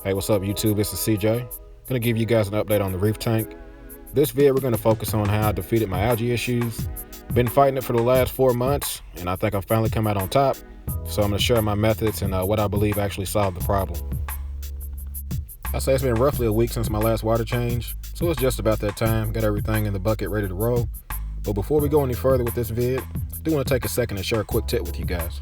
Hey, what's up YouTube? This is CJ. Gonna give you guys an update on the Reef tank. This video we're gonna focus on how I defeated my algae issues. Been fighting it for the last 4 months, and I think I've finally come out on top. So I'm gonna share my methods and what I believe actually solved the problem. I say it's been roughly a week since my last water change, so it's just about that time. Got everything in the bucket ready to roll. But before we go any further with this vid, I do want to take a second and share a quick tip with you guys.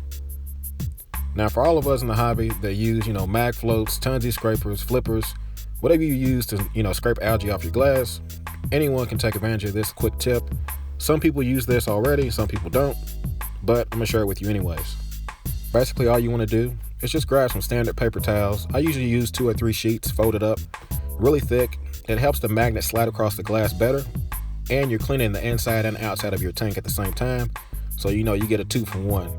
Now, for all of us in the hobby that use, mag floats, Tunze scrapers, flippers, whatever you use to, scrape algae off your glass, anyone can take advantage of this quick tip. Some people use this already, some people don't, but I'm gonna share it with you anyways. Basically, all you want to do is just grab some standard paper towels. I usually use 2 or 3 sheets folded up, really thick. It helps the magnet slide across the glass better, and you're cleaning the inside and outside of your tank at the same time, so you get a 2 for 1.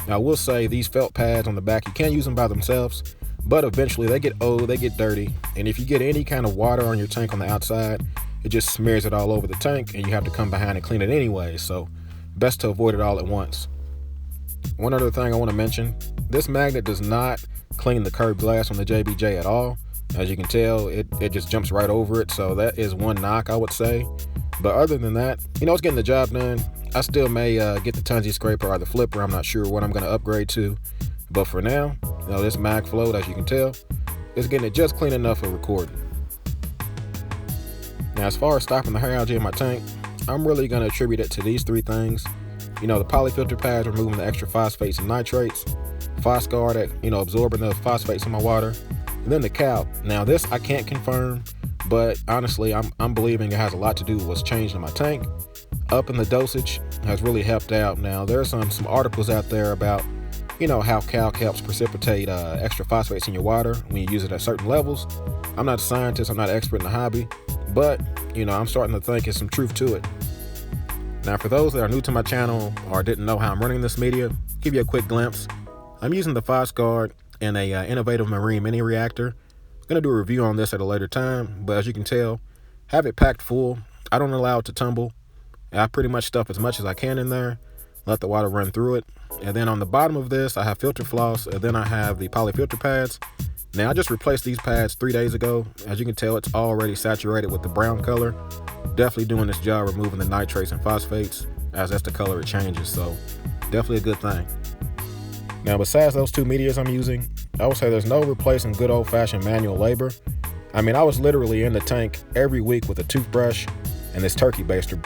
Now, I will say these felt pads on the back, you can use them by themselves, but eventually they get old, they get dirty, and if you get any kind of water on your tank on the outside, it just smears it all over the tank, and you have to come behind and clean it anyway, so best to avoid it all at once. One other thing I want to mention, this magnet does not clean the curved glass on the JBJ at all. As you can tell, it just jumps right over it, so that is one knock, I would say. But other than that, it's getting the job done. I still may get the Tunze scraper or the flipper. I'm not sure what I'm going to upgrade to. But for now, this mag float, as you can tell, is getting it just clean enough for recording. Now, as far as stopping the hair algae in my tank, I'm really going to attribute it to these 3 things. The polyfilter pads removing the extra phosphates and nitrates, phosguard, absorbing the phosphates in my water, and then the cow. Now, this I can't confirm, but honestly, I'm believing it has a lot to do with what's changed in my tank. Upping the dosage has really helped out. Now, there's some articles out there about, how calc helps precipitate extra phosphates in your water when you use it at certain levels. I'm not a scientist, I'm not an expert in the hobby, but, I'm starting to think there's some truth to it. Now, for those that are new to my channel or didn't know how I'm running this media, give you a quick glimpse. I'm using the phosguard and a innovative marine mini reactor. I'm gonna do a review on this at a later time, but as you can tell, have it packed full. I don't allow it to tumble. I pretty much stuff as much as I can in there, let the water run through it. And then on the bottom of this, I have filter floss, and then I have the polyfilter pads. Now, I just replaced these pads 3 days ago. As you can tell, it's already saturated with the brown color. Definitely doing this job removing the nitrates and phosphates, as that's the color it changes, so definitely a good thing. Now, besides those 2 medias I'm using, I would say there's no replacing good old-fashioned manual labor. I was literally in the tank every week with a toothbrush and this turkey baster,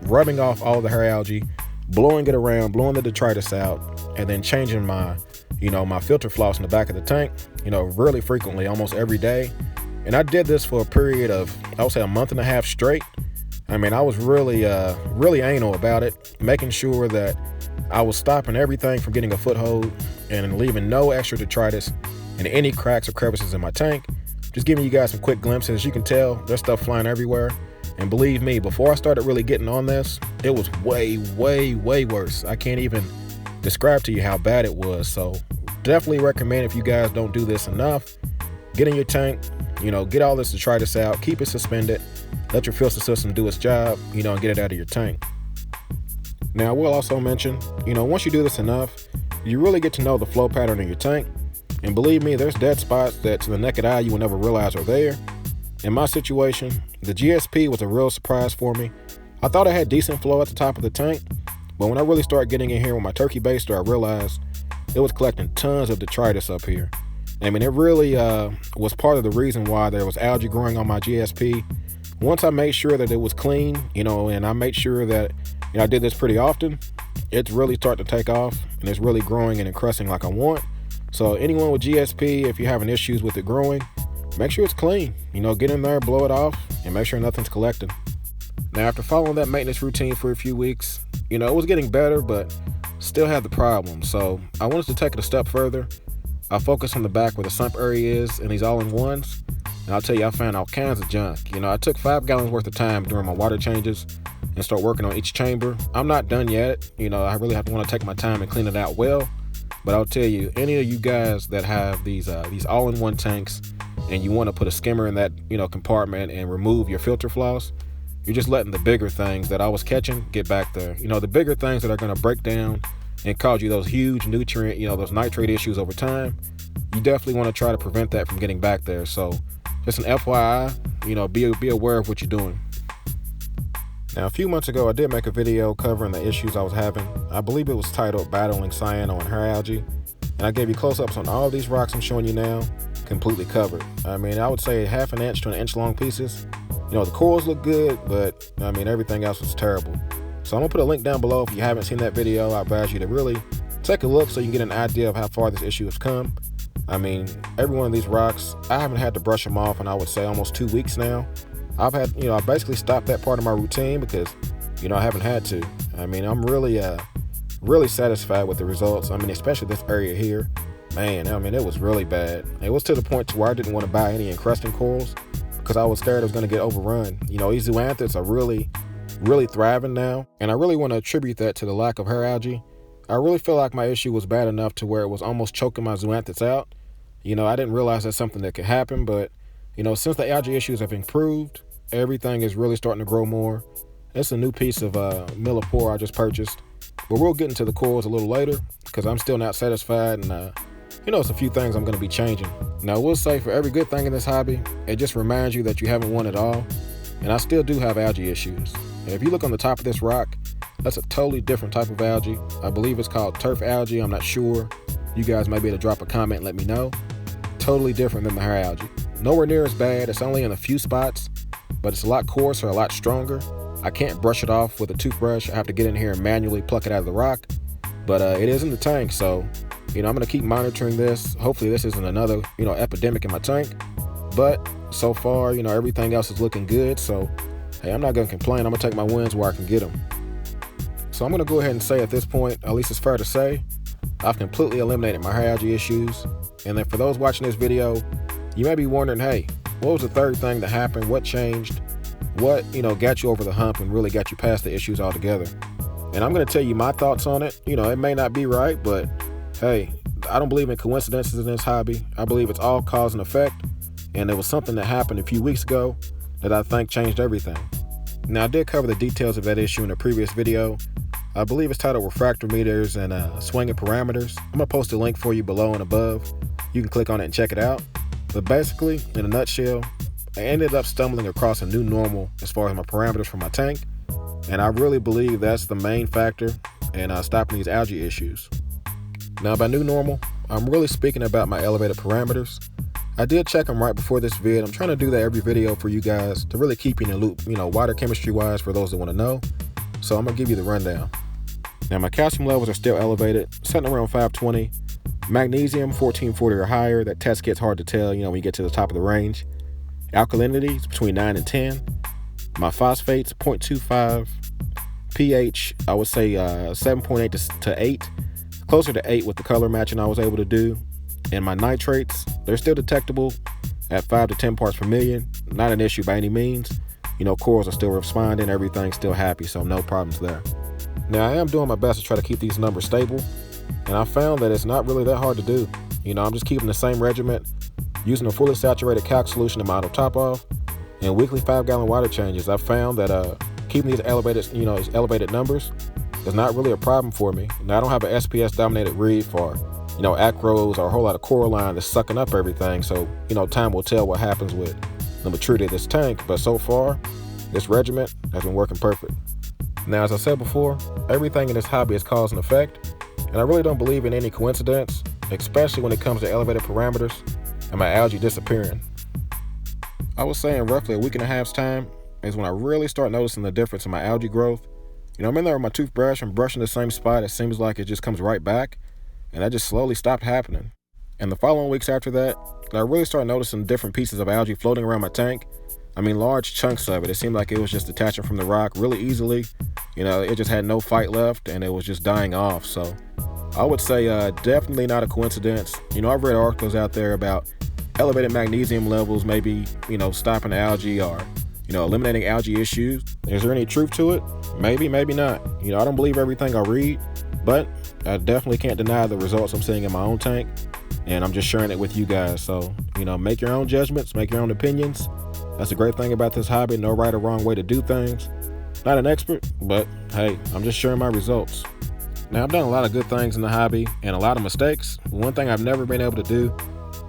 rubbing off all the hair algae, blowing it around, blowing the detritus out, and then changing my, my filter floss in the back of the tank, really frequently, almost every day. And I did this for a period of, I would say, a month and a half straight. I was really anal about it, making sure that I was stopping everything from getting a foothold and leaving no extra detritus and any cracks or crevices in my tank. Just giving you guys some quick glimpses. As you can tell, there's stuff flying everywhere. And believe me, before I started really getting on this, it was way, way, way worse. I can't even describe to you how bad it was. So definitely recommend, if you guys don't do this enough, get in your tank, get all this detritus out, keep it suspended, let your filter system do its job, and get it out of your tank. Now, I will also mention, once you do this enough, you really get to know the flow pattern in your tank. And believe me, there's dead spots that to the naked eye you will never realize are there. In my situation, the GSP was a real surprise for me. I thought I had decent flow at the top of the tank, but when I really started getting in here with my turkey baster, I realized it was collecting tons of detritus up here. It really was part of the reason why there was algae growing on my GSP. Once I made sure that it was clean, and I made sure that I did this pretty often, it's really starting to take off, and it's really growing and encrusting like I want. So anyone with GSP, if you're having issues with it growing, make sure it's clean. Get in there, blow it off, and make sure nothing's collecting. Now, after following that maintenance routine for a few weeks, it was getting better, but still had the problem. So I wanted to take it a step further. I focused on the back where the sump area is and these all-in-ones. And I'll tell you, I found all kinds of junk. I took 5 gallons worth of time during my water changes and start working on each chamber. I'm not done yet. I really want to take my time and clean it out well. But I'll tell you, any of you guys that have these all-in-one tanks and you want to put a skimmer in that compartment and remove your filter floss, you're just letting the bigger things that I was catching get back there. The bigger things that are going to break down and cause you those huge nutrient, those nitrate issues over time. you definitely want to try to prevent that from getting back there. So just an FYI, be aware of what you're doing. Now, a few months ago, I did make a video covering the issues I was having. I believe it was titled Battling Cyano and Hair Algae. And I gave you close-ups on all these rocks I'm showing you now, completely covered. I mean, I would say 1/2 inch to 1 inch long pieces. The corals look good, but I mean, everything else was terrible. So I'm gonna put a link down below if you haven't seen that video. I advise you to really take a look so you can get an idea of how far this issue has come. I mean, every one of these rocks, I haven't had to brush them off in, I would say, almost 2 weeks now. I basically stopped that part of my routine because, I haven't had to. I mean, I'm really satisfied with the results. I mean, especially this area here. Man, I mean, it was really bad. It was to the point to where I didn't want to buy any encrusting corals because I was scared it was going to get overrun. These zoanthids are really thriving now, and I really want to attribute that to the lack of hair algae. I really feel like my issue was bad enough to where it was almost choking my zoanthids out. I didn't realize that's something that could happen, but since the algae issues have improved, everything is really starting to grow more. It's a new piece of Multibar I just purchased, but we'll get into the corals a little later because I'm still not satisfied, and it's a few things I'm going to be changing. Now, I will say, for every good thing in this hobby, it just reminds you that you haven't won it all, and I still do have algae issues. And if you look on the top of this rock, that's a totally different type of algae. I believe it's called turf algae. I'm not sure. You guys might be able to drop a comment and let me know. Totally different than the hair algae. Nowhere near as bad. It's only in a few spots, but it's a lot coarser, a lot stronger. I can't brush it off with a toothbrush. I have to get in here and manually pluck it out of the rock, but it is in the tank, so I'm going to keep monitoring this. Hopefully this isn't another epidemic in my tank, but so far everything else is looking good, so hey, I'm not going to complain. I'm going to take my wins where I can get them. So I'm going to go ahead and say at this point, at least it's fair to say, I've completely eliminated my hair algae issues. And then for those watching this video, you may be wondering, hey, what was the third thing that happened? What changed? What got you over the hump and really got you past the issues altogether? And I'm going to tell you my thoughts on it. It may not be right, but hey, I don't believe in coincidences in this hobby. I believe it's all cause and effect, and there was something that happened a few weeks ago that I think changed everything. Now, I did cover the details of that issue in a previous video. I believe it's titled Refractor Meters and Swinging Parameters. I'm going to post a link for you below and above. You can click on it and check it out. But basically, in a nutshell, I ended up stumbling across a new normal as far as my parameters for my tank, and I really believe that's the main factor in stopping these algae issues. Now, by new normal, I'm really speaking about my elevated parameters. I did check them right before this vid. I'm trying to do that every video for you guys to really keep you in the loop, water chemistry wise, for those that want to know. So I'm gonna give you the rundown. Now, my calcium levels are still elevated, sitting around 520. Magnesium 1440 or higher. That test gets hard to tell, when you get to the top of the range. Alkalinity is between 9 and 10. My phosphates 0.25. pH, I would say 7.8 to 8. Closer to 8 with the color matching I was able to do. And my nitrates, they're still detectable at 5 to 10 parts per million. Not an issue by any means. Corals are still responding, everything's still happy, so no problems there. Now, I am doing my best to try to keep these numbers stable, and I found that it's not really that hard to do. I'm just keeping the same regimen, using a fully saturated calc solution in my auto top off, and weekly 5-gallon water changes. I found that keeping these elevated numbers is not really a problem for me. Now, I don't have an SPS dominated reef or acros or a whole lot of coralline that's sucking up everything, so time will tell what happens with the maturity of this tank, but so far this regimen has been working perfect. Now, as I said before, everything in this hobby is cause and effect, and I really don't believe in any coincidence, especially when it comes to elevated parameters and my algae disappearing. I was saying roughly a week and a half's time is when I really start noticing the difference in my algae growth. I'm in there with my toothbrush and brushing the same spot. It seems like it just comes right back, and that just slowly stopped happening. And the following weeks after that, I really started noticing different pieces of algae floating around my tank. I mean, large chunks of it. It seemed like it was just detaching from the rock really easily. It just had no fight left, and it was just dying off. So I would say definitely not a coincidence. I've read articles out there about elevated magnesium levels, maybe, stopping algae or, eliminating algae issues. Is there any truth to it? Maybe, maybe not. I don't believe everything I read, but I definitely can't deny the results I'm seeing in my own tank, and I'm just sharing it with you guys. So, make your own judgments, make your own opinions. That's the great thing about this hobby. No right or wrong way to do things. Not an expert, but hey, I'm just sharing my results. Now, I've done a lot of good things in the hobby and a lot of mistakes. One thing I've never been able to do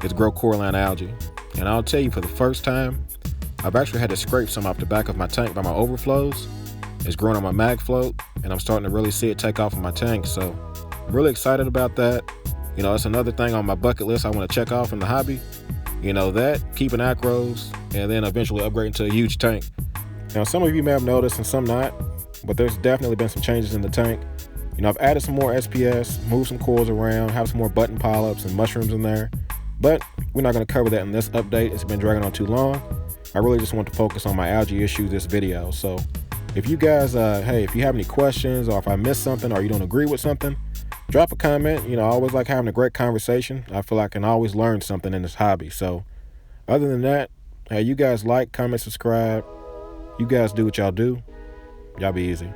is grow coralline algae. And I'll tell you, for the first time, I've actually had to scrape some off the back of my tank by my overflows. It's growing on my mag float, and I'm starting to really see it take off in my tank. So I'm really excited about that. You know, it's another thing on my bucket list I want to check off in the hobby. You know, that, keeping acros, and then eventually upgrading to a huge tank. Now, some of you may have noticed and some not, but there's definitely been some changes in the tank. You know, I've added some more SPS, moved some coils around, have some more button polyps and mushrooms in there. But we're not going to cover that in this update. It's been dragging on too long. I really just want to focus on my algae issue this video. So if you guys, hey, if you have any questions, or if I missed something, or you don't agree with something, drop a comment. You know, I always like having a great conversation. I feel like I can always learn something in this hobby. So other than that, hey, you guys like, comment, subscribe. You guys do what y'all do. Y'all be easy.